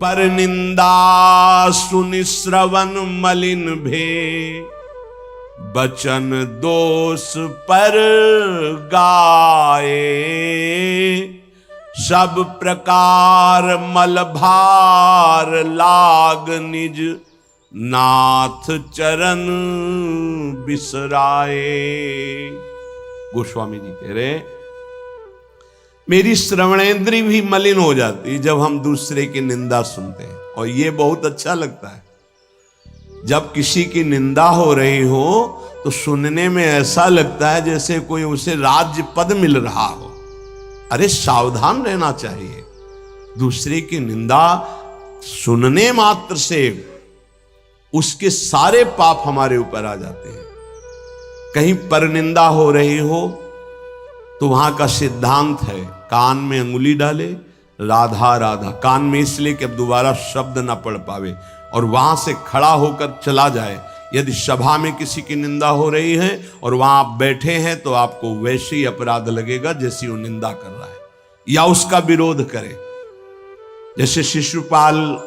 पर निंदा सुनि श्रवण मलिन भे, बचन दोष पर गाए। सब प्रकार मल भार लाग निज, नाथ चरण बिसराए। गोस्वामी जी कह रहे मेरी श्रवणेंद्री भी मलिन हो जाती जब हम दूसरे की निंदा सुनते हैं, और ये बहुत अच्छा लगता है। जब किसी की निंदा हो रही हो तो सुनने में ऐसा लगता है जैसे कोई उसे राज्य पद मिल रहा हो। अरे सावधान रहना चाहिए। दूसरे की निंदा सुनने मात्र से उसके सारे पाप हमारे ऊपर आ जाते हैं। कहीं परनिंदा हो रही हो तो वहां का सिद्धांत है कान में अंगुली डाले, राधा राधा, कान में इसलिए कि अब दोबारा शब्द ना पढ़ पावे, और वहां से खड़ा होकर चला जाए। यदि सभा में किसी की निंदा हो रही है और वहां आप बैठे हैं तो आपको वैसे ही अपराध लगेगा जैसी वो निंदा कर रहा है, या उसका विरोध करे। जैसे शिशुपाल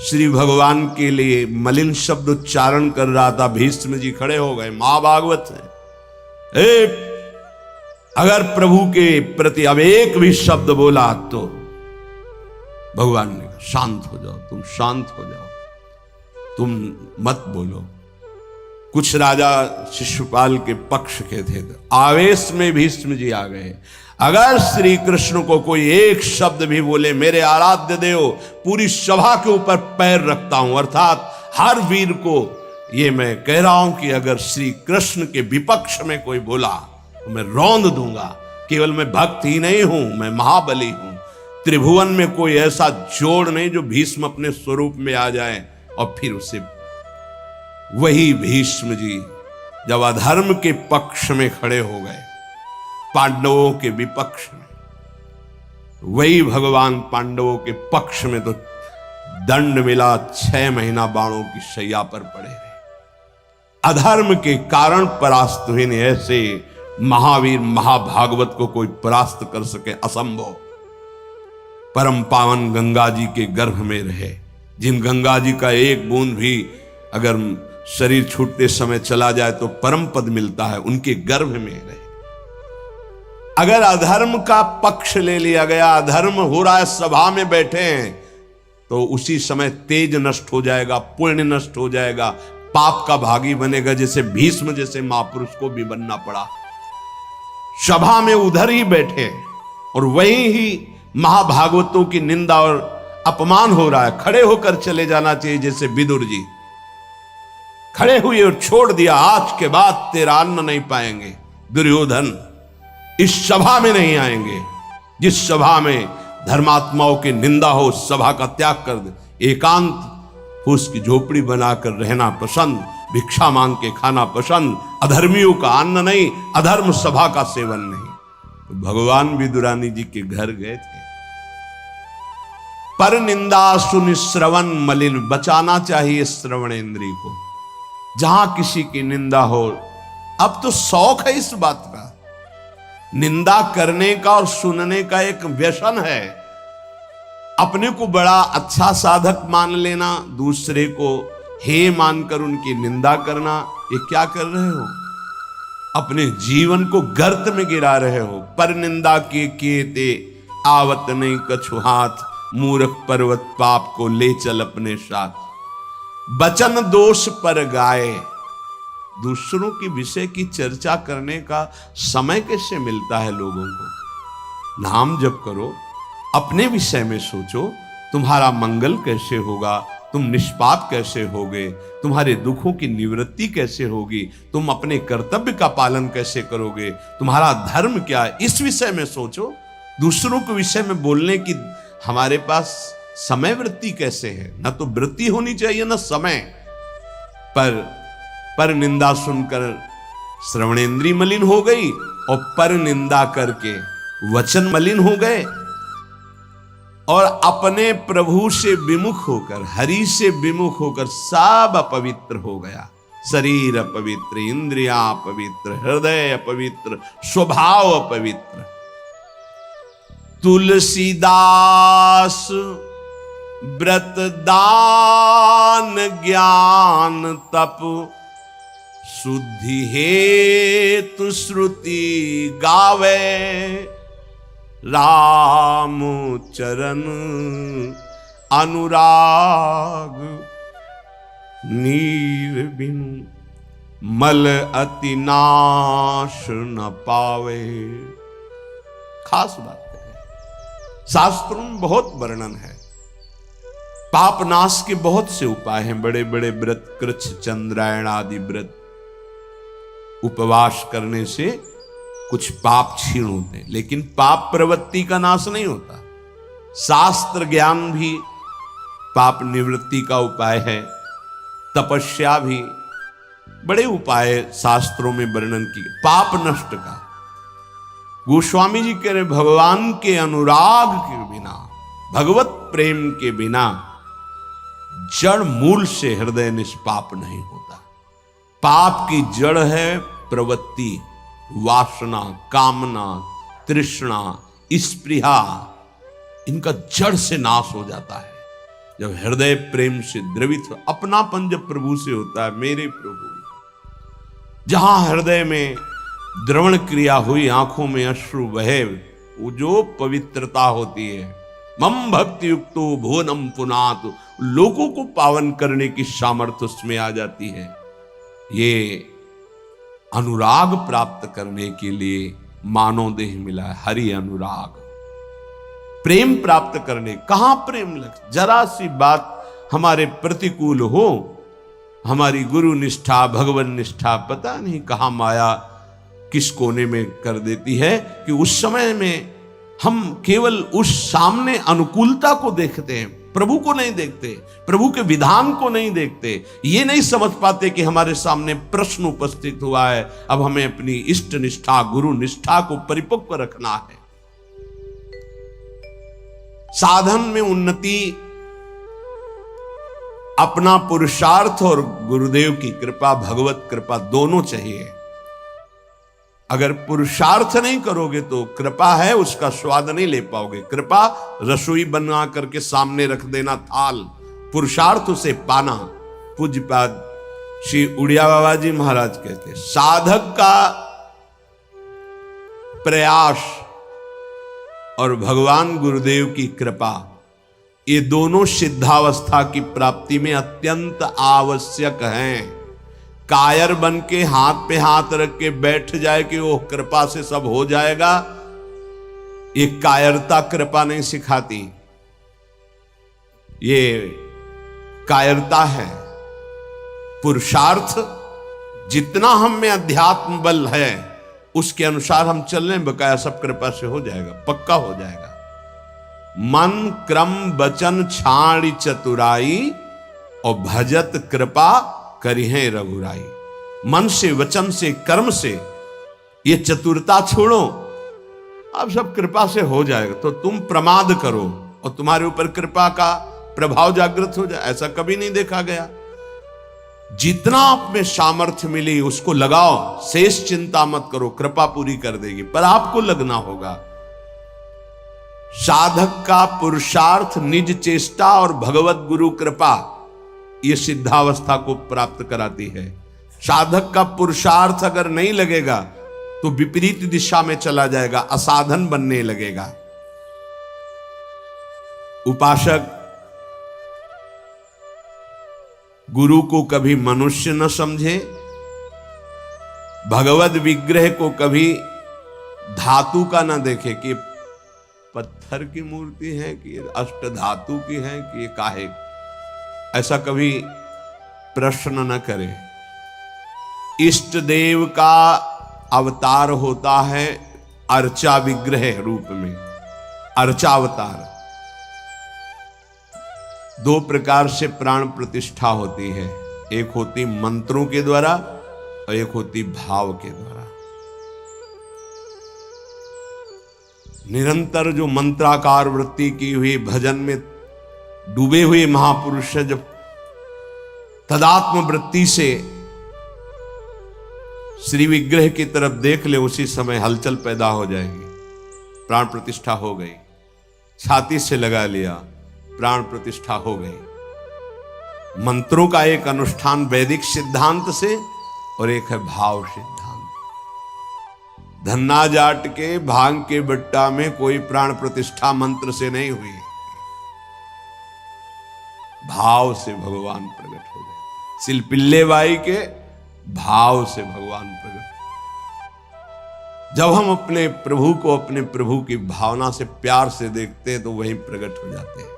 श्री भगवान के लिए मलिन शब्द उच्चारण कर रहा था, भीष्म जी खड़े हो गए, महाभागवत है, अगर प्रभु के प्रति अब एक भी शब्द बोला तो भगवान ने कहा शांत हो जाओ, तुम शांत हो जाओ, तुम मत बोलो। कुछ राजा शिशुपाल के पक्ष के थे, आवेश में भीष्म जी आ गए। अगर श्री कृष्ण को कोई एक शब्द भी बोले, मेरे आराध्य देव, पूरी सभा के ऊपर पैर रखता हूं। अर्थात हर वीर को ये मैं कह रहा हूं कि अगर श्री कृष्ण के विपक्ष में कोई बोला तो मैं रौंद दूंगा। केवल मैं भक्त ही नहीं हूं, मैं महाबली हूं। त्रिभुवन में कोई ऐसा जोड़ नहीं जो भीष्म अपने स्वरूप में आ जाए और फिर उसे। वही भीष्म जी जब अधर्म के पक्ष में खड़े हो गए, पांडवों के विपक्ष में, वही भगवान पांडवों के पक्ष में तो दंड मिला, 6 महीना बाणों की शैया पर पड़े रहे। अधर्म के कारण परास्त हुए। ऐसे महावीर महाभागवत को कोई परास्त कर सके असंभव। परम पावन गंगा जी के गर्भ में रहे, जिन गंगा जी का एक बूंद भी अगर शरीर छूटते समय चला जाए तो परम पद मिलता है, उनके गर्भ में रहे। अगर अधर्म का पक्ष ले लिया गया, अधर्म हो रहा है, सभा में बैठे हैं, तो उसी समय तेज नष्ट हो जाएगा, पुण्य नष्ट हो जाएगा, पाप का भागी बनेगा, जैसे भीष्म जैसे महापुरुष को भी बनना पड़ा। सभा में उधर ही बैठे और वहीं ही महाभागवतों की निंदा और अपमान हो रहा है, खड़े होकर चले जाना चाहिए। जैसे विदुर जी खड़े हुए और छोड़ दिया, आज के बाद तेरा अन्न नहीं पाएंगे, दुर्योधन इस सभा में नहीं आएंगे। जिस सभा में धर्मात्माओं की निंदा हो, उस सभा का त्याग कर दे। एकांत फूस की झोपड़ी बनाकर रहना पसंद, भिक्षा मांग के खाना पसंद, अधर्मियों का अन्न नहीं, अधर्म सभा का सेवन नहीं। तो भगवान विदुरानी जी के घर गए थे। पर निंदा सुनि श्रवण मलिन, बचाना चाहिए श्रवणेंद्रिय को। जहां किसी की निंदा हो, अब तो शौक है इस बात का, निंदा करने का और सुनने का एक व्यसन है। अपने को बड़ा अच्छा साधक मान लेना, दूसरे को हे मानकर उनकी निंदा करना, ये क्या कर रहे हो? अपने जीवन को गर्त में गिरा रहे हो। पर निंदा के ते आवत नहीं कछु हाथ, मूर्ख पर्वत पाप को ले चल अपने साथ। बचन दोष पर गाए, दूसरों के विषय की चर्चा करने का समय कैसे मिलता है लोगों को? नाम जप करो, अपने विषय में सोचो, तुम्हारा मंगल कैसे होगा, तुम निष्पाप कैसे होगे, तुम्हारे दुखों की निवृत्ति कैसे होगी, तुम अपने कर्तव्य का पालन कैसे करोगे, तुम्हारा धर्म क्या है, इस विषय में सोचो। दूसरों के विषय में बोलने की हमारे पास समय वृत्ति कैसे है? ना तो वृत्ति होनी चाहिए ना समय। पर निंदा सुनकर श्रवणेंद्रिय मलिन हो गई और पर निंदा करके वचन मलिन हो गए, और अपने प्रभु से विमुख होकर, हरि से विमुख होकर सब अपवित्र हो गया। शरीर अपवित्र, इंद्रियां अपवित्र, हृदय अपवित्र, स्वभाव अपवित्र। तुलसीदास व्रत दान ज्ञान तप शुद्धि हेतु श्रुति गावे, राम चरण अनुराग नीर बिनु मल अति नाश न पावे। खास बात है, शास्त्रों में बहुत वर्णन है। पाप नाश के बहुत से उपाय हैं, बड़े बड़े व्रत, कृच्छ चंद्रायण आदि व्रत, उपवास करने से कुछ पाप क्षीण होते हैं, लेकिन पाप प्रवृत्ति का नाश नहीं होता। शास्त्र ज्ञान भी पाप निवृत्ति का उपाय है, तपस्या भी, बड़े उपाय शास्त्रों में वर्णन किए पाप नष्ट का। गोस्वामी जी कह रहे भगवान के अनुराग के बिना, भगवत प्रेम के बिना जड़ मूल से हृदय निष्पाप नहीं होता। पाप की जड़ है प्रवृत्ति, वासना, कामना, तृष्णा, स्पृहा, इनका जड़ से नाश हो जाता है जब हृदय प्रेम से द्रवित हो। अपनापन जब प्रभु से होता है, मेरे प्रभु, जहां हृदय में द्रवण क्रिया हुई, आंखों में अश्रु बहे, वो जो पवित्रता होती है, मम भक्ति युक्तो भुवनम पुनात, लोगों को पावन करने की सामर्थ्य उसमें आ जाती है। ये अनुराग प्राप्त करने के लिए मानव देह मिला है, हरि अनुराग। प्रेम प्राप्त करने, कहां प्रेम लग, जरा सी बात हमारे प्रतिकूल हो, हमारी गुरु निष्ठा, भगवान निष्ठा, पता नहीं कहां माया किस कोने में कर देती है कि उस समय में हम केवल उस सामने अनुकूलता को देखते हैं, प्रभु को नहीं देखते, प्रभु के विधान को नहीं देखते। ये नहीं समझ पाते कि हमारे सामने प्रश्न उपस्थित हुआ है, अब हमें अपनी इष्ट निष्ठा, गुरु निष्ठा को परिपक्व रखना है। साधन में उन्नति अपना पुरुषार्थ और गुरुदेव की कृपा, भगवत कृपा दोनों चाहिए। अगर पुरुषार्थ नहीं करोगे तो कृपा है उसका स्वाद नहीं ले पाओगे। कृपा रसोई बना करके सामने रख देना थाल, पुरुषार्थ उसे पाना। पूज्यपाद श्री उड़िया बाबा जी महाराज कहते, साधक का प्रयास और भगवान गुरुदेव की कृपा, ये दोनों सिद्धावस्था की प्राप्ति में अत्यंत आवश्यक हैं। कायर बन के हाथ पे हाथ रख के बैठ जाए कि वो कृपा से सब हो जाएगा, ये कायरता कृपा नहीं सिखाती, ये कायरता है। पुरुषार्थ जितना हम में अध्यात्म बल है उसके अनुसार हम चल रहे हैं, बकाया सब कृपा से हो जाएगा, पक्का हो जाएगा। मन क्रम वचन छाड़ी चतुराई और भजत कृपा करिहे रघुराई। मन से, वचन से, कर्म से ये चतुरता छोड़ो, अब सब कृपा से हो जाएगा। तो तुम प्रमाद करो और तुम्हारे ऊपर कृपा का प्रभाव जागृत हो जाए, ऐसा कभी नहीं देखा गया। जितना आप में सामर्थ्य मिली उसको लगाओ, शेष चिंता मत करो, कृपा पूरी कर देगी, पर आपको लगना होगा। साधक का पुरुषार्थ, निज चेष्टा और भगवत गुरु कृपा ये सिद्धावस्था को प्राप्त कराती है। साधक का पुरुषार्थ अगर नहीं लगेगा तो विपरीत दिशा में चला जाएगा, असाधन बनने लगेगा। उपासक गुरु को कभी मनुष्य न समझे, भगवत विग्रह को कभी धातु का न देखे कि पत्थर की मूर्ति है कि अष्ट धातु की है कि काहे, ऐसा कभी प्रश्न न करे। इष्ट देव का अवतार होता है अर्चा विग्रह रूप में, अर्चावतार। दो प्रकार से प्राण प्रतिष्ठा होती है, एक होती मंत्रों के द्वारा और एक होती भाव के द्वारा। निरंतर जो मंत्राकार वृत्ति की हुई, भजन में डूबे हुए महापुरुष है, जब तदात्म वृत्ति से श्री विग्रह की तरफ देख ले, उसी समय हलचल पैदा हो जाएगी, प्राण प्रतिष्ठा हो गई। छाती से लगा लिया, प्राण प्रतिष्ठा हो गई। मंत्रों का एक अनुष्ठान वैदिक सिद्धांत से और एक है भाव सिद्धांत। धन्ना जाट के भांग के बट्टा में कोई प्राण प्रतिष्ठा मंत्र से नहीं हुई, भाव से भगवान प्रकट हो गए। सिलपिल्ले बाई के भाव से भगवान प्रकट। जब हम अपने प्रभु को अपने प्रभु की भावना से प्यार से देखते हैं तो वहीं प्रकट हो जाते हैं।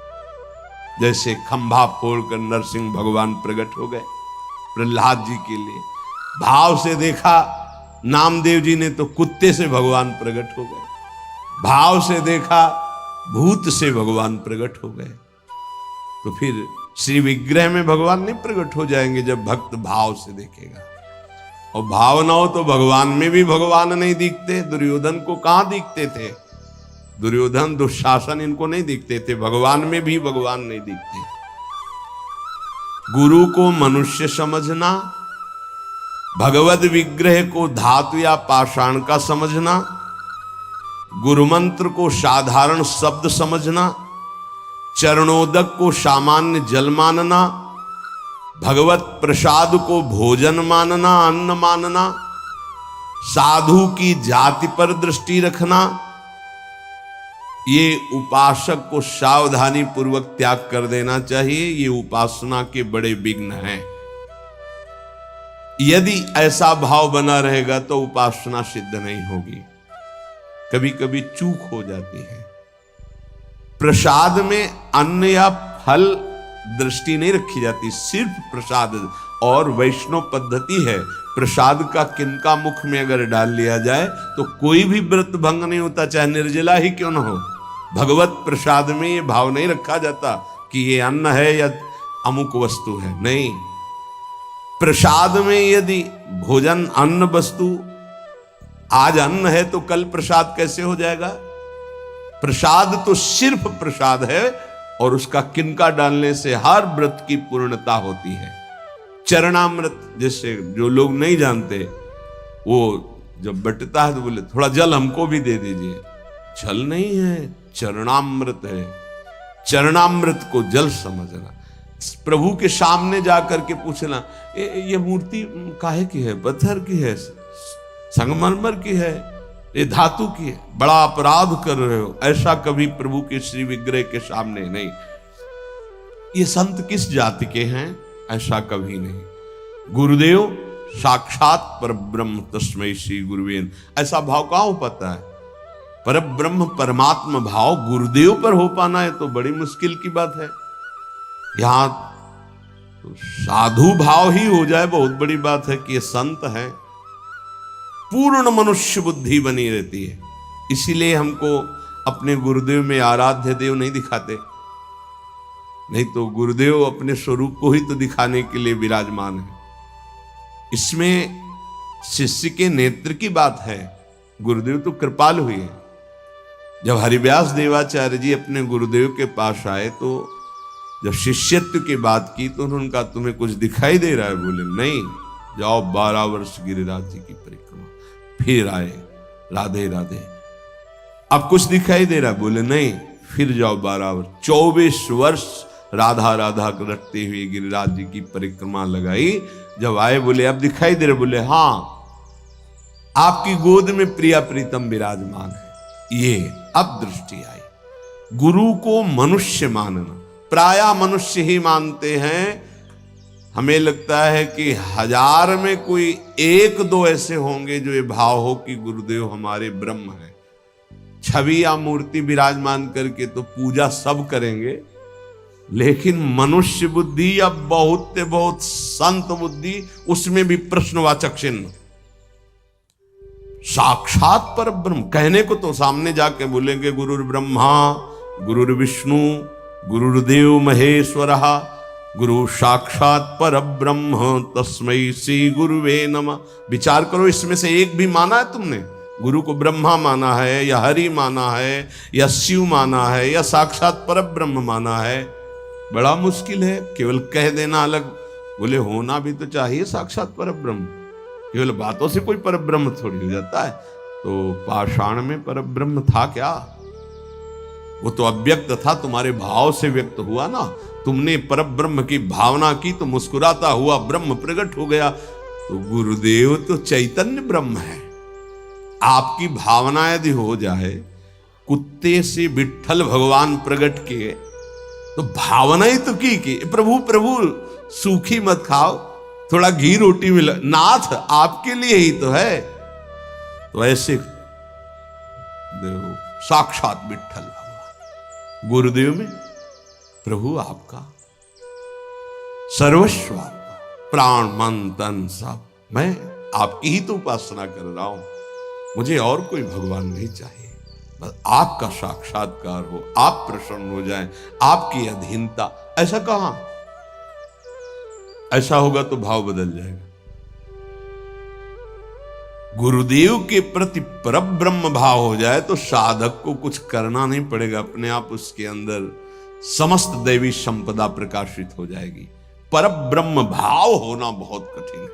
जैसे खंभा फोड़कर नरसिंह भगवान प्रकट हो गए प्रहलाद जी के लिए, भाव से देखा। नामदेव जी ने तो कुत्ते से भगवान प्रकट हो गए, भाव से देखा भूत से भगवान प्रकट हो गए। तो फिर श्री विग्रह में भगवान नहीं प्रकट हो जाएंगे जब भक्त भाव से देखेगा। और भाव ना हो तो भगवान में भी भगवान नहीं दिखते। दुर्योधन को कहां दिखते थे? दुर्योधन दुशासन इनको नहीं दिखते थे, भगवान में भी भगवान नहीं दिखते। गुरु को मनुष्य समझना, भगवद विग्रह को धातु या पाषाण का समझना, गुरु मंत्र को साधारण शब्द समझना, चरणोदक को सामान्य जल मानना, भगवत प्रसाद को भोजन मानना, अन्न मानना, साधु की जाति पर दृष्टि रखना, ये उपासक को सावधानी पूर्वक त्याग कर देना चाहिए। ये उपासना के बड़े विघ्न हैं। यदि ऐसा भाव बना रहेगा तो उपासना सिद्ध नहीं होगी। कभी कभी चूक हो जाती है। प्रसाद में अन्न या फल दृष्टि नहीं रखी जाती, सिर्फ प्रसाद। और वैष्णव पद्धति है, प्रसाद का किनका मुख में अगर डाल लिया जाए तो कोई भी व्रत भंग नहीं होता, चाहे निर्जला ही क्यों न हो। भगवत प्रसाद में ये भाव नहीं रखा जाता कि ये अन्न है या अमुक वस्तु है, नहीं। प्रसाद में यदि भोजन अन्न वस्तु, आज अन्न है तो कल प्रसाद कैसे हो जाएगा? प्रसाद तो सिर्फ प्रसाद है और उसका किनका डालने से हर व्रत की पूर्णता होती है। चरणामृत, जैसे जो लोग नहीं जानते, वो जब बटता है तो बोले थोड़ा जल हमको भी दे दीजिए। जल नहीं है, चरणामृत है। चरणामृत को जल समझना, प्रभु के सामने जाकर के पूछना, ये मूर्ति काहे की है? पत्थर की है, संगमरमर की है, ये धातु की है? बड़ा अपराध कर रहे हो। ऐसा कभी प्रभु के श्री विग्रह के सामने नहीं। ये संत किस जाति के हैं? ऐसा कभी नहीं। गुरुदेव साक्षात परब्रह्म तस्मै श्री गुरुवे, ऐसा भाव कहां हो पाता है? परब्रह्म परमात्मा भाव गुरुदेव पर हो पाना है तो बड़ी मुश्किल की बात है। यहां तो साधु भाव ही हो जाए बहुत बड़ी बात है कि ये संत है। पूर्ण मनुष्य बुद्धि बनी रहती है। इसीलिए हमको अपने गुरुदेव में आराध्य देव नहीं दिखाते, नहीं तो गुरुदेव अपने स्वरूप को ही तो दिखाने के लिए विराजमान है। इसमें शिष्य के नेत्र की बात है। गुरुदेव तो कृपालु हुए हैं। जब हरिव्यास देवाचार्य जी अपने गुरुदेव के पास आए तो जब शिष्यत्व की बात की तो उन्होंने कहा, तुम्हें कुछ दिखाई दे रहा है? बोले नहीं। जाओ 12 वर्ष गिरिराज जी की परिक्रमा। फिर आए, राधे राधे। अब कुछ दिखाई दे रहा है? बोले नहीं। फिर जाओ 12 वर्ष, 24 वर्ष राधा राधा रटते हुए गिरिराज जी की परिक्रमा लगाई। जब आए बोले अब दिखाई दे रहा? बोले हाँ, आपकी गोद में प्रिया प्रीतम विराजमान है। ये अब दृष्टि आई। गुरु को मनुष्य मानना, प्रायः मनुष्य ही मानते हैं। हमें लगता है कि 1000 में कोई 1-2 ऐसे होंगे जो ये भाव हो कि गुरुदेव हमारे ब्रह्म हैं। छवि या मूर्ति विराजमान करके तो पूजा सब करेंगे, लेकिन मनुष्य बुद्धि या बहुत बहुत संत बुद्धि, उसमें भी प्रश्नवाचक चिन्ह। साक्षात पर ब्रह्म कहने को तो सामने जाके बोलेंगे गुरुर् ब्रह्मा गुरुर् विष्णु गुरुर्देव महेश्वरः गुरु साक्षात पर ब्रह्म तस्मै श्री गुरुवे नमः। विचार करो, इसमें से एक भी माना है तुमने? गुरु को ब्रह्मा माना है या हरि माना है या शिव माना है या साक्षात पर ब्रह्म माना है? बड़ा मुश्किल है। केवल कह देना अलग, बोले होना भी तो चाहिए साक्षात पर ब्रह्म। केवल बातों से कोई पर ब्रह्म थोड़ी हो जाता है। तो पाषाण में पर ब्रह्म था क्या? वो तो अव्यक्त था, तुम्हारे भाव से व्यक्त हुआ ना। तुमने परब्रह्म की भावना की तो मुस्कुराता हुआ ब्रह्म प्रकट हो गया। तो गुरुदेव तो चैतन्य ब्रह्म है। आपकी भावना यदि हो जाए कुत्ते से विट्ठल भगवान प्रकट किए, तो भावना ही तो की प्रभु प्रभु सूखी मत खाओ, थोड़ा घी रोटी मिला, नाथ आपके लिए ही तो है। तो ऐसे देखो साक्षात विट्ठल भगवान गुरुदेव में, प्रभु आपका सर्वस्व, आपका प्राण मन तन सब, मैं आपकी ही तो उपासना कर रहा हूं, मुझे और कोई भगवान नहीं चाहिए। बस आपका साक्षात्कार हो, आप प्रसन्न हो जाएं, आपकी अधीनता। ऐसा कहां? ऐसा होगा तो भाव बदल जाएगा। गुरुदेव के प्रति परब्रह्म भाव हो जाए तो साधक को कुछ करना नहीं पड़ेगा, अपने आप उसके अंदर समस्त दैवी संपदा प्रकाशित हो जाएगी। परब्रह्म भाव होना बहुत कठिन है।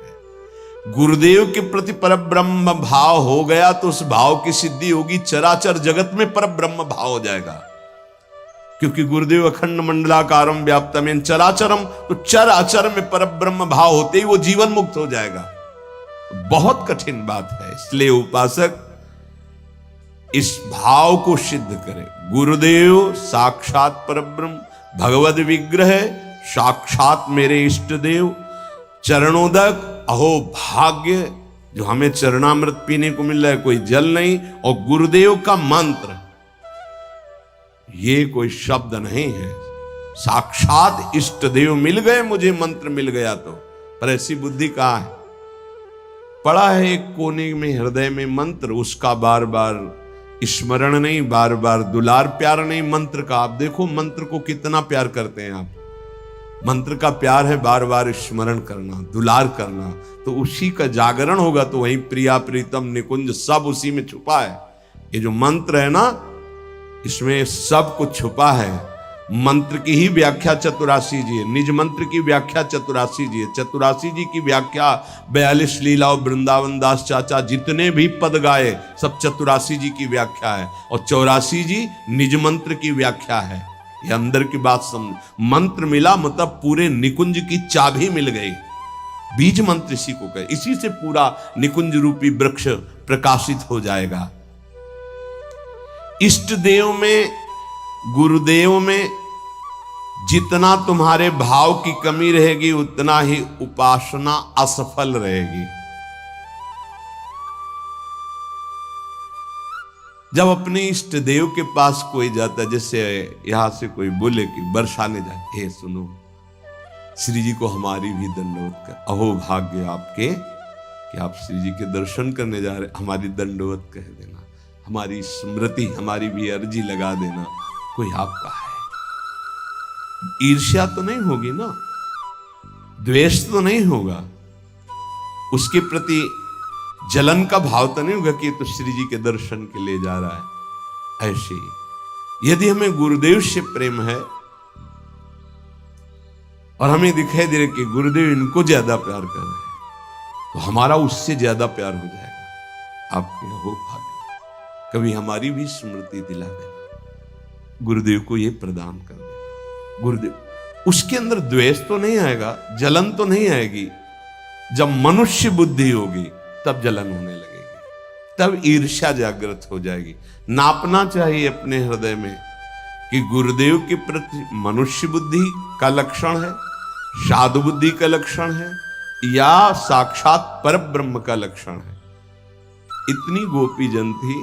गुरुदेव के प्रति परब्रह्म भाव हो गया तो उस भाव की सिद्धि होगी, चराचर जगत में परब्रह्म भाव हो जाएगा। क्योंकि गुरुदेव अखंड मंडलाकारम व्याप्तम चराचरम, तो चराचर में परब्रह्म भाव होते ही वो जीवन मुक्त हो जाएगा। बहुत कठिन बात है, इसलिए उपासक इस भाव को सिद्ध करे। गुरुदेव साक्षात परब्रह्म, भगवद विग्रह, साक्षात मेरे इष्ट देव, चरणोदक, अहो भाग्य जो हमें चरणामृत पीने को मिल रहा है, कोई जल नहीं, और गुरुदेव का मंत्र, ये कोई शब्द नहीं है, साक्षात इष्ट देव मिल गए, मुझे मंत्र मिल गया तो। पर ऐसी बुद्धि कहां है? पड़ा है एक कोने में हृदय में मंत्र, उसका बार बार स्मरण नहीं, बार बार दुलार प्यार नहीं मंत्र का। आप देखो मंत्र को कितना प्यार करते हैं आप। मंत्र का प्यार है बार बार स्मरण करना, दुलार करना, तो उसी का जागरण होगा। तो वही प्रिया प्रीतम निकुंज सब उसी में छुपा है। ये जो मंत्र है ना, इसमें सब कुछ छुपा है। मंत्र की ही व्याख्या चतुरासी जी है, निज मंत्र की व्याख्या चतुरासी जी है। चतुरासी जी की व्याख्या 42 लीला और वृंदावन दास चाचा जितने भी पद गाए सब चतुरासी जी की व्याख्या है, और 84 जी निज मंत्र की व्याख्या है। ये अंदर की बात समझ। मंत्र मिला मतलब पूरे निकुंज की चाबी मिल गई। बीज मंत्र इसी को कहे, इसी से पूरा निकुंज रूपी वृक्ष प्रकाशित हो जाएगा। इष्ट देव में, गुरुदेव में जितना तुम्हारे भाव की कमी रहेगी उतना ही उपासना असफल रहेगी। जब अपने इष्ट देव के पास कोई जाता है, जैसे यहां से कोई बोले कि बरसाने जाए, हे सुनो श्री जी को हमारी भी दंडवत कर, अहो भाग्य आपके कि आप श्री जी के दर्शन करने जा रहे, हमारी दंडवत कह देना, हमारी स्मृति, हमारी भी अर्जी लगा देना। कोई आपका है, ईर्ष्या तो नहीं होगी ना, द्वेष तो नहीं होगा, उसके प्रति जलन का भाव तो नहीं होगा कि तो श्री जी के दर्शन के लिए जा रहा है। ऐसे ही यदि हमें गुरुदेव से प्रेम है और हमें दिखाई दे रहा कि गुरुदेव इनको ज्यादा प्यार कर रहे हैं, तो हमारा उससे ज्यादा प्यार हो जाएगा। आपके हो भाग्य, कभी हमारी भी स्मृति दिला देना, गुरुदेव को ये प्रदान कर देना। गुरुदेव, उसके अंदर द्वेष तो नहीं आएगा, जलन तो नहीं आएगी। जब मनुष्य बुद्धि होगी तब जलन होने लगेगी, तब ईर्ष्या जागृत हो जाएगी। नापना चाहिए अपने हृदय में कि गुरुदेव के प्रति मनुष्य बुद्धि का लक्षण है, साधु बुद्धि का लक्षण है, या साक्षात परब्रह्म का लक्षण है। इतनी गोपी जन थी,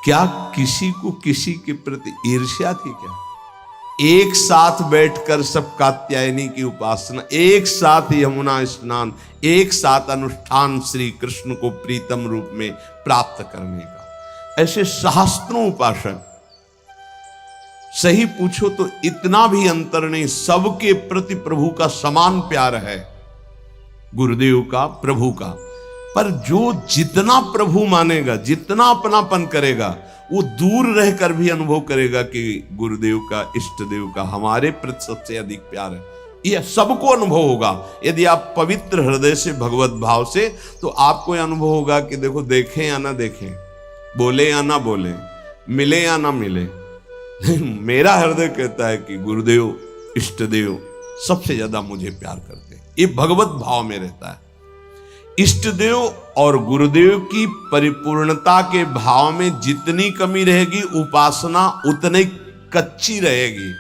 क्या किसी को किसी के प्रति ईर्ष्या थी क्या? एक साथ बैठकर सब कात्यायनी की उपासना, एक साथ यमुना स्नान, एक साथ अनुष्ठान श्री कृष्ण को प्रीतम रूप में प्राप्त करने का। ऐसे सहस्त्रों उपासक, सही पूछो तो इतना भी अंतर नहीं, सबके प्रति प्रभु का समान प्यार है, गुरुदेव का, प्रभु का। पर जो जितना प्रभु मानेगा, जितना अपनापन करेगा, वो दूर रहकर भी अनुभव करेगा कि गुरुदेव का, इष्ट देव का हमारे प्रति सबसे अधिक प्यार है। यह सबको अनुभव होगा। यदि आप पवित्र हृदय से, भगवत भाव से, तो आपको यह अनुभव होगा कि देखो, देखें या ना देखें, बोले या ना बोले, मिले या ना मिले, मेरा हृदय कहता है कि गुरुदेव, इष्टदेव सबसे ज्यादा मुझे प्यार करते हैं। ये भगवत भाव में रहता है। इष्टदेव और गुरुदेव की परिपूर्णता के भाव में जितनी कमी रहेगी, उपासना उतनी कच्ची रहेगी।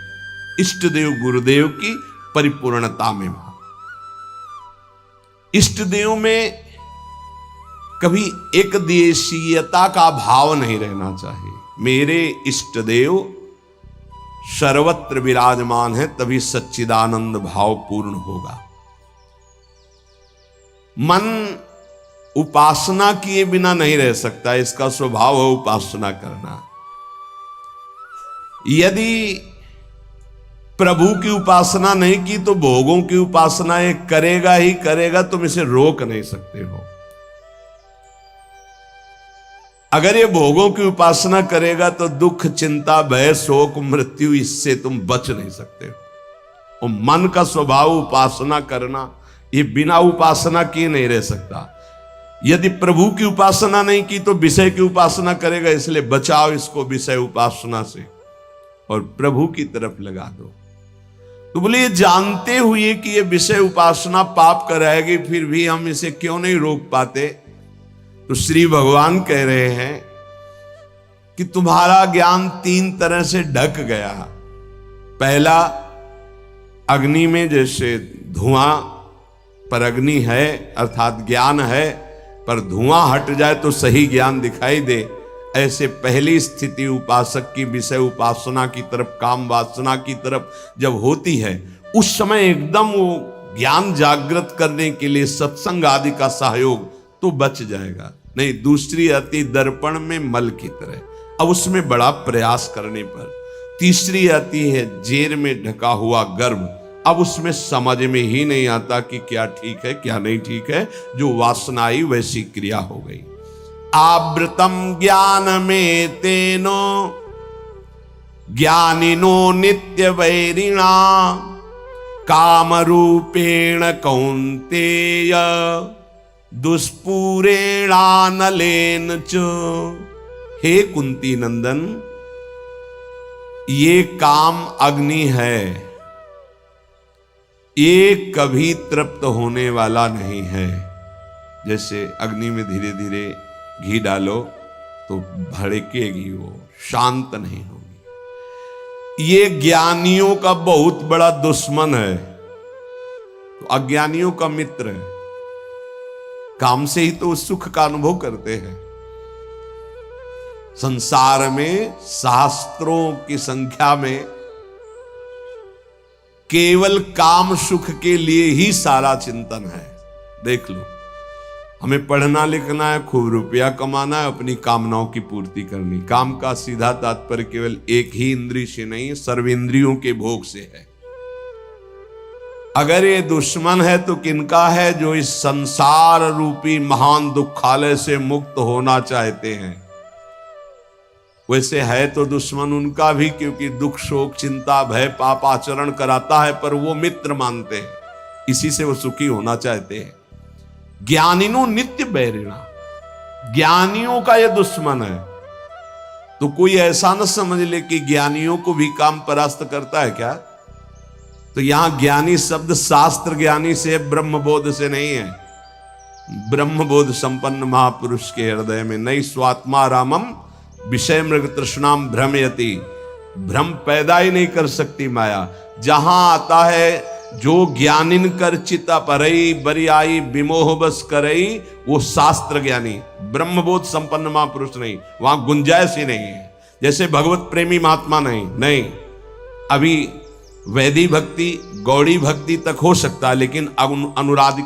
इष्टदेव गुरुदेव की परिपूर्णता में भाव, इष्टदेव में कभी एक देशीयता का भाव नहीं रहना चाहिए। मेरे इष्टदेव सर्वत्र विराजमान है, तभी सच्चिदानंद भाव पूर्ण होगा। मन उपासना किए बिना नहीं रह सकता, इसका स्वभाव है उपासना करना। यदि प्रभु की उपासना नहीं की तो भोगों की उपासना ये करेगा ही करेगा, तुम इसे रोक नहीं सकते हो। अगर ये भोगों की उपासना करेगा तो दुख, चिंता, भय, शोक, मृत्यु, इससे तुम बच नहीं सकते हो। और मन का स्वभाव उपासना करना, ये बिना उपासना किए नहीं रह सकता। यदि प्रभु की उपासना नहीं की तो विषय की उपासना करेगा, इसलिए बचाओ इसको विषय उपासना से और प्रभु की तरफ लगा दो। तो बोले ये जानते हुए कि ये विषय उपासना पाप कराएगी, फिर भी हम इसे क्यों नहीं रोक पाते? तो श्री भगवान कह रहे हैं कि तुम्हारा ज्ञान 3 तरह से ढक गया। पहला, अग्नि में जैसे धुआं पर अग्नि है, अर्थात ज्ञान है, पर धुआं हट जाए तो सही ज्ञान दिखाई दे, ऐसे पहली स्थिति उपासक की विषय उपासना की तरफ, काम वासना की तरफ जब होती है, उस समय एकदम वो ज्ञान जागृत करने के लिए सत्संग आदि का सहयोग तो बच जाएगा। नहीं, दूसरी आती दर्पण में मल की तरह, अब उसमें बड़ा प्रयास करने पर। तीसरी आती है जेर में ढका हुआ गर्भ, अब उसमें समझ में ही नहीं आता कि क्या ठीक है क्या नहीं ठीक है, जो वासना आई वैसी क्रिया हो गई। आवृतम ज्ञान में तेनो ज्ञानिनो नित्य वैरिणा काम रूपेण कौन्तेय दुष्पूरेणानलेन च। हे कुंती नंदन, ये काम अग्नि है, ये कभी तृप्त होने वाला नहीं है। जैसे अग्नि में धीरे धीरे घी डालो तो भड़केगी, वो शांत नहीं होगी। ये ज्ञानियों का बहुत बड़ा दुश्मन है, तो अज्ञानियों का मित्र है। काम से ही तो सुख का अनुभव करते हैं। संसार में शास्त्रों की संख्या में केवल काम सुख के लिए ही सारा चिंतन है। देख लो, हमें पढ़ना लिखना है, खूब रुपया कमाना है, अपनी कामनाओं की पूर्ति करनी। काम का सीधा तात्पर्य केवल एक ही इंद्रिय से नहीं, सर्वेंद्रियों के भोग से है। अगर ये दुश्मन है तो किनका है? जो इस संसार रूपी महान दुखालय से मुक्त होना चाहते हैं। वैसे है तो दुश्मन उनका भी, क्योंकि दुख, शोक, चिंता, भय, पाप आचरण कराता है, पर वो मित्र मानते हैं, इसी से वो सुखी होना चाहते हैं। ज्ञानिनो नित्य बैरिणा, ज्ञानियों का ये दुश्मन है। तो कोई ऐसा न समझ ले कि ज्ञानियों को भी काम परास्त करता है क्या? तो यहां ज्ञानी शब्द शास्त्र ज्ञानी से, ब्रह्मबोध से नहीं है। ब्रह्मबोध संपन्न महापुरुष के हृदय में नहीं। स्वात्मा रामम विषय मृग तृष्णाम भ्रमयति, भ्रम पैदा ही नहीं कर सकती माया। जहां आता है जो ज्ञानिन कर चिता परई बरियाई विमोह बस करई, वो शास्त्र ज्ञानी, ब्रह्मबोध संपन्न महापुरुष नहीं। वहां गुंजाइश ही नहीं है। जैसे भगवत प्रेमी महात्मा नहीं। अभी वैदिक भक्ति, गौड़ी भक्ति तक हो सकता है, लेकिन अनुराग,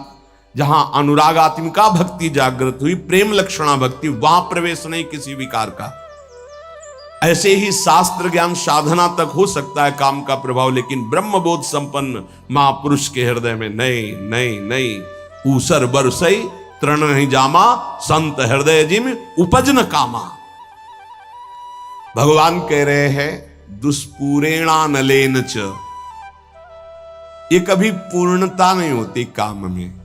जहां अनुरागात्मिका भक्ति जागृत हुई, प्रेम लक्षणा भक्ति, वहां प्रवेश नहीं किसी विकार का। ऐसे ही शास्त्र ज्ञान साधना तक हो सकता है काम का प्रभाव, लेकिन ब्रह्मबोध संपन्न महापुरुष के हृदय में नहीं। ऊसर बरसई तृण नहीं जामा, संत हृदय जिम उपज न कामा। भगवान कह रहे हैं दुष्पूरेणानलेन च, ये कभी पूर्णता नहीं होती काम में।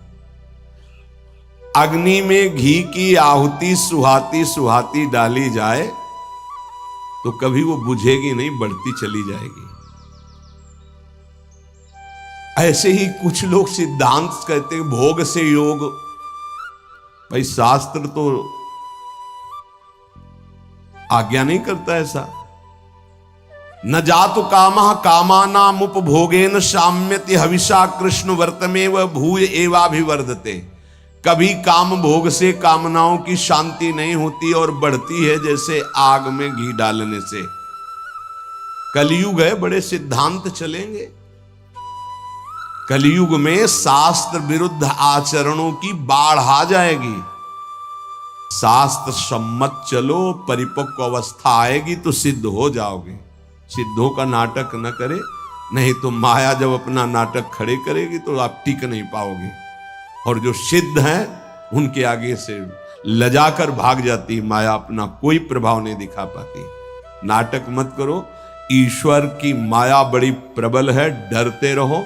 अग्नि में घी की आहुति सुहाती सुहाती डाली जाए तो कभी वो बुझेगी नहीं, बढ़ती चली जाएगी। ऐसे ही कुछ लोग सिद्धांत कहते हैं भोग से योग। भाई शास्त्र तो आज्ञा नहीं करता ऐसा। न जातु कामः कामानाम उपभोगेन साम्यति हविषा कृष्ण वर्तमेव भूय एवाभिवर्धते। कभी काम भोग से कामनाओं की शांति नहीं होती और बढ़ती है जैसे आग में घी डालने से। कलयुग है, बड़े सिद्धांत चलेंगे। कलयुग में शास्त्र विरुद्ध आचरणों की बाढ़ आ जाएगी। शास्त्र सम्मत चलो, परिपक्व अवस्था आएगी तो सिद्ध हो जाओगे। सिद्धों का नाटक न करे, नहीं तो माया जब अपना नाटक खड़े करेगी तो आप टिक नहीं पाओगे। और जो सिद्ध हैं उनके आगे से लजाकर भाग जाती माया, अपना कोई प्रभाव नहीं दिखा पाती। नाटक मत करो, ईश्वर की माया बड़ी प्रबल है, डरते रहो।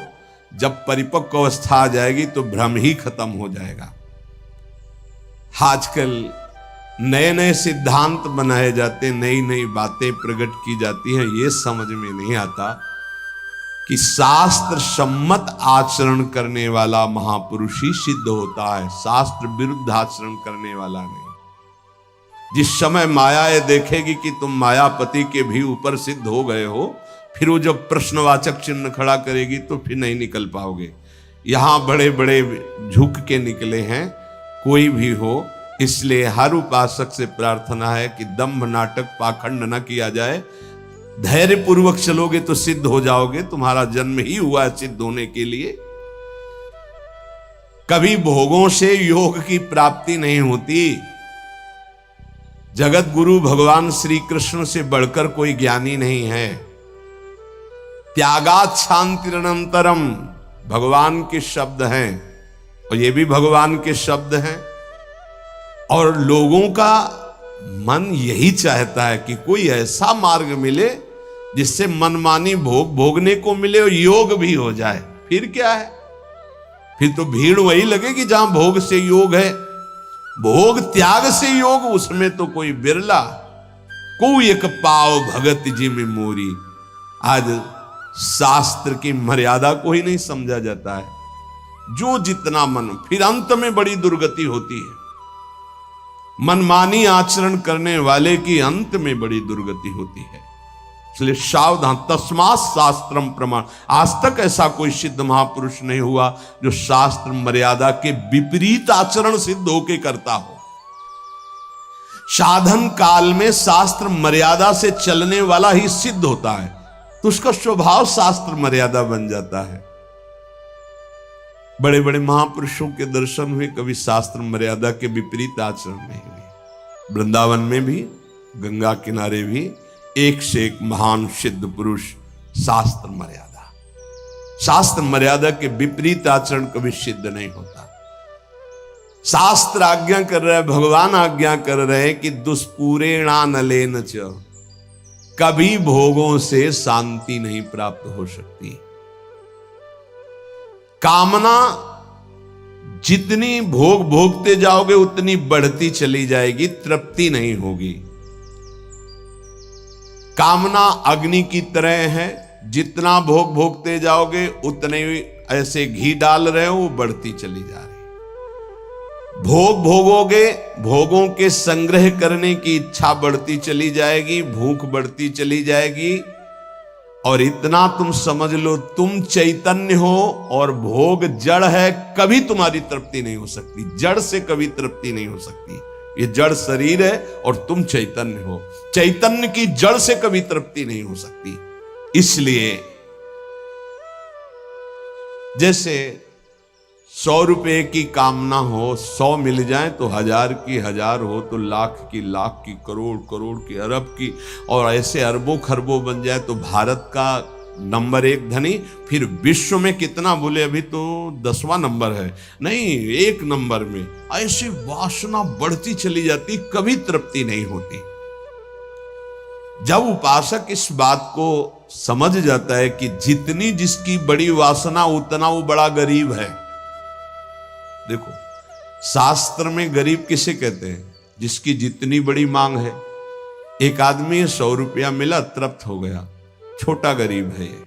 जब परिपक्व अवस्था आ जाएगी तो भ्रम ही खत्म हो जाएगा। आजकल नए नए सिद्धांत बनाए जाते, नई नई बातें प्रकट की जाती हैं। ये समझ में नहीं आता कि शास्त्र सम्मत आचरण करने वाला महापुरुष ही सिद्ध होता है, शास्त्र विरुद्ध आचरण करने वाला नहीं। जिस समय माया ये देखेगी कि तुम मायापति के भी ऊपर सिद्ध हो गए हो, फिर वो जब प्रश्नवाचक चिन्ह खड़ा करेगी तो फिर नहीं निकल पाओगे। यहां बड़े बड़े झुक के निकले हैं, कोई भी हो। इसलिए हर उपासक से प्रार्थना है कि दंभ नाटक पाखंड न किया जाए। धैर्य पूर्वक चलोगे तो सिद्ध हो जाओगे। तुम्हारा जन्म ही हुआ है सिद्ध होने के लिए। कभी भोगों से योग की प्राप्ति नहीं होती। जगत गुरु भगवान श्री कृष्ण से बढ़कर कोई ज्ञानी नहीं है। त्यागात शांतिरनंतरम भगवान के शब्द हैं, और ये भी भगवान के शब्द हैं। और लोगों का मन यही चाहता है कि कोई ऐसा मार्ग मिले जिससे मनमानी भोग भोगने को मिले और योग भी हो जाए। फिर क्या है, फिर तो भीड़ वही लगेगी जहां भोग से योग है। भोग त्याग से योग, उसमें तो कोई बिरला। कोई एक पाव भगत जी में मोरी। आज शास्त्र की मर्यादा को ही नहीं समझा जाता है। जो जितना मन, फिर अंत में बड़ी दुर्गति होती है। मनमानी आचरण करने वाले की अंत में बड़ी दुर्गति होती है। इसलिए सावधान, तस्मात् शास्त्रम प्रमाण। आज तक ऐसा कोई सिद्ध महापुरुष नहीं हुआ जो शास्त्र मर्यादा के विपरीत आचरण सिद्ध होके करता हो। साधन काल में शास्त्र मर्यादा से चलने वाला ही सिद्ध होता है, तो उसका स्वभाव शास्त्र मर्यादा बन जाता है। बड़े बड़े महापुरुषों के दर्शन हुए, कभी शास्त्र मर्यादा के विपरीत आचरण नहीं हुए। वृंदावन में भी, गंगा किनारे भी एक से एक महान सिद्ध पुरुष। शास्त्र मर्यादा के विपरीत आचरण कभी सिद्ध नहीं होता। शास्त्र आज्ञा कर रहा है, भगवान आज्ञा कर रहे हैं कि दुष्पूरेणानलेन च, कभी भोगों से शांति नहीं प्राप्त हो सकती। कामना जितनी भोग भोगते जाओगे उतनी बढ़ती चली जाएगी, तृप्ति नहीं होगी। कामना अग्नि की तरह है, जितना भोग भोगते जाओगे उतने ऐसे घी डाल रहे हो, वो बढ़ती चली जा रही। भोग भोगोगे, भोगों के संग्रह करने की इच्छा बढ़ती चली जाएगी, भूख बढ़ती चली जाएगी। और इतना तुम समझ लो, तुम चैतन्य हो और भोग जड़ है, कभी तुम्हारी तृप्ति नहीं हो सकती। जड़ से कभी तृप्ति नहीं हो सकती। ये जड़ शरीर है और तुम चैतन्य हो। चैतन्य की जड़ से कभी तृप्ति नहीं हो सकती। इसलिए जैसे 100 रुपए की कामना हो, 100 मिल जाए तो 1000 की, 1000 हो तो लाख की, लाख की, करोड़ करोड़ की, अरब की, और ऐसे अरबों खरबों बन जाए तो भारत का नंबर 1 धनी। फिर विश्व में कितना बोले, अभी तो 10वां नंबर है, नहीं 1 नंबर में। ऐसी वासना बढ़ती चली जाती, कभी तृप्ति नहीं होती। जब उपासक इस बात को समझ जाता है कि जितनी जिसकी बड़ी वासना उतना वो बड़ा गरीब है। देखो, शास्त्र में गरीब किसे कहते हैं? जिसकी जितनी बड़ी मांग है। एक आदमी 100 रुपया मिला, तृप्त हो गया, छोटा गरीब है ये।